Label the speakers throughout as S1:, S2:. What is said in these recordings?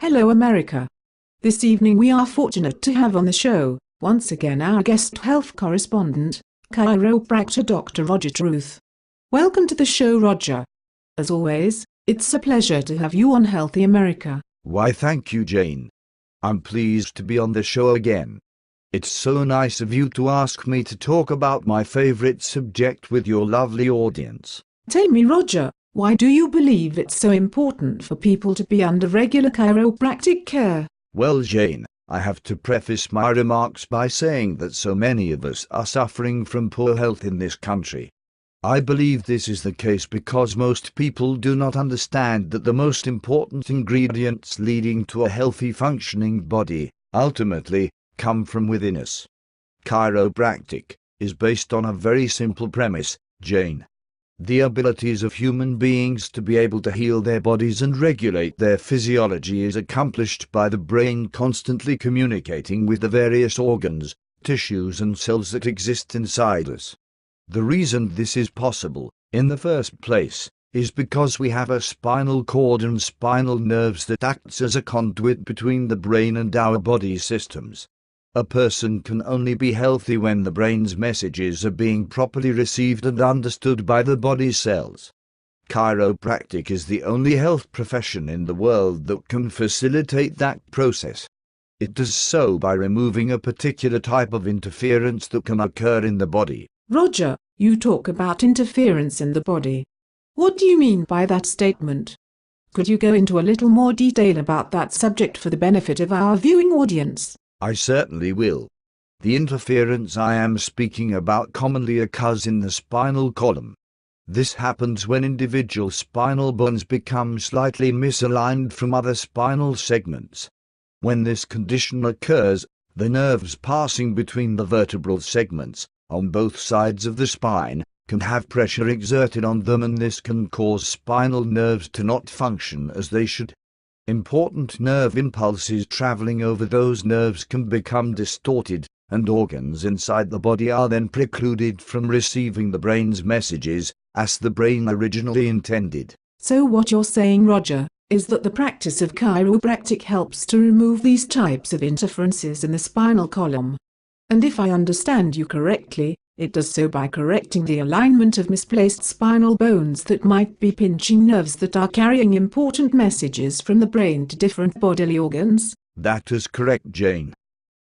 S1: Hello America. This evening we are fortunate to have on the show, once again our guest health correspondent, chiropractor Dr. Roger Truth. Welcome to the show, Roger. As always, it's a pleasure to have you on Healthy America.
S2: Why, thank you, Jane. I'm pleased to be on the show again. It's so nice of you to ask me to talk about my favorite subject with your lovely audience.
S1: Tell me, Roger, why do you believe it's so important for people to be under regular chiropractic care?
S2: Well, Jane, I have to preface my remarks by saying that so many of us are suffering from poor health in this country. I believe this is the case because most people do not understand that the most important ingredients leading to a healthy functioning body, ultimately, come from within us. Chiropractic is based on a very simple premise, Jane. The abilities of human beings to be able to heal their bodies and regulate their physiology is accomplished by the brain constantly communicating with the various organs, tissues and cells that exist inside us. The reason this is possible, in the first place, is because we have a spinal cord and spinal nerves that acts as a conduit between the brain and our body systems. A person can only be healthy when the brain's messages are being properly received and understood by the body cells. Chiropractic is the only health profession in the world that can facilitate that process. It does so by removing a particular type of interference that can occur in the body.
S1: Roger, you talk about interference in the body. What do you mean by that statement? Could you go into a little more detail about that subject for the benefit of our viewing audience?
S2: I certainly will. The interference I am speaking about commonly occurs in the spinal column. This happens when individual spinal bones become slightly misaligned from other spinal segments. When this condition occurs, the nerves passing between the vertebral segments, on both sides of the spine, can have pressure exerted on them, and this can cause spinal nerves to not function as they should. Important nerve impulses traveling over those nerves can become distorted, and organs inside the body are then precluded from receiving the brain's messages, as the brain originally intended.
S1: So what you're saying, Roger, is that the practice of chiropractic helps to remove these types of interferences in the spinal column. And if I understand you correctly, it does so by correcting the alignment of misplaced spinal bones that might be pinching nerves that are carrying important messages from the brain to different bodily organs?
S2: That is correct, Jane.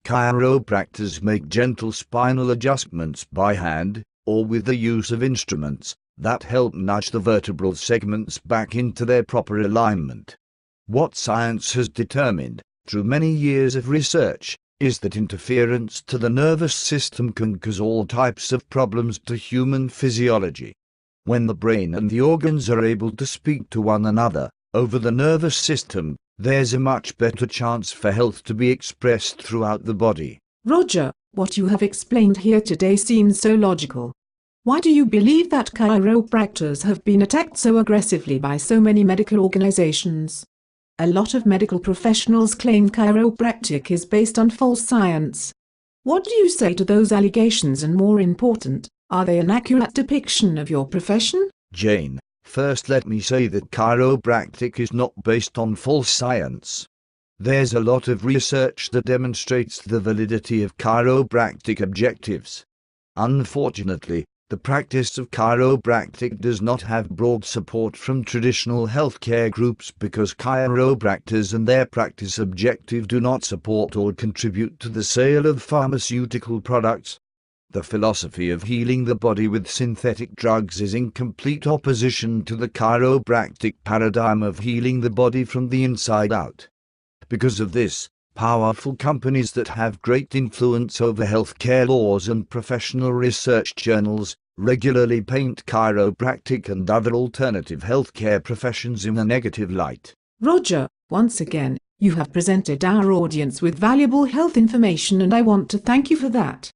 S2: Chiropractors make gentle spinal adjustments by hand, or with the use of instruments, that help nudge the vertebral segments back into their proper alignment. What science has determined, through many years of research, is that interference to the nervous system can cause all types of problems to human physiology. When the brain and the organs are able to speak to one another over the nervous system, there's a much better chance for health to be expressed throughout the body.
S1: Roger, what you have explained here today seems so logical. Why do you believe that chiropractors have been attacked so aggressively by so many medical organizations? A lot of medical professionals claim chiropractic is based on false science. What do you say to those allegations, and more important, are they an accurate depiction of your profession?
S2: Jane, first let me say that chiropractic is not based on false science. There's a lot of research that demonstrates the validity of chiropractic objectives. Unfortunately, the practice of chiropractic does not have broad support from traditional healthcare groups because chiropractors and their practice objective do not support or contribute to the sale of pharmaceutical products. The philosophy of healing the body with synthetic drugs is in complete opposition to the chiropractic paradigm of healing the body from the inside out. Because of this, powerful companies that have great influence over healthcare laws and professional research journals regularly paint chiropractic and other alternative healthcare professions in a negative light.
S1: Roger, once again, you have presented our audience with valuable health information, and I want to thank you for that.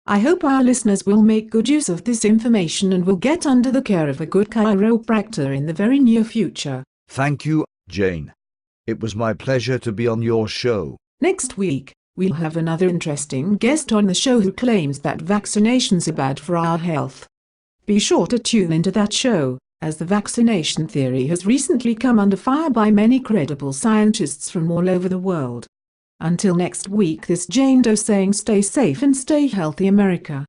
S1: I hope our listeners will make good use of this information and will get under the care of a good chiropractor in the very near future.
S2: Thank you, Jane. It was my pleasure to be on your show.
S1: Next week, we'll have another interesting guest on the show who claims that vaccinations are bad for our health. Be sure to tune into that show. as the vaccination theory has recently come under fire by many credible scientists from all over the world. Until next week, this Jane Doe saying, stay safe and stay healthy, America.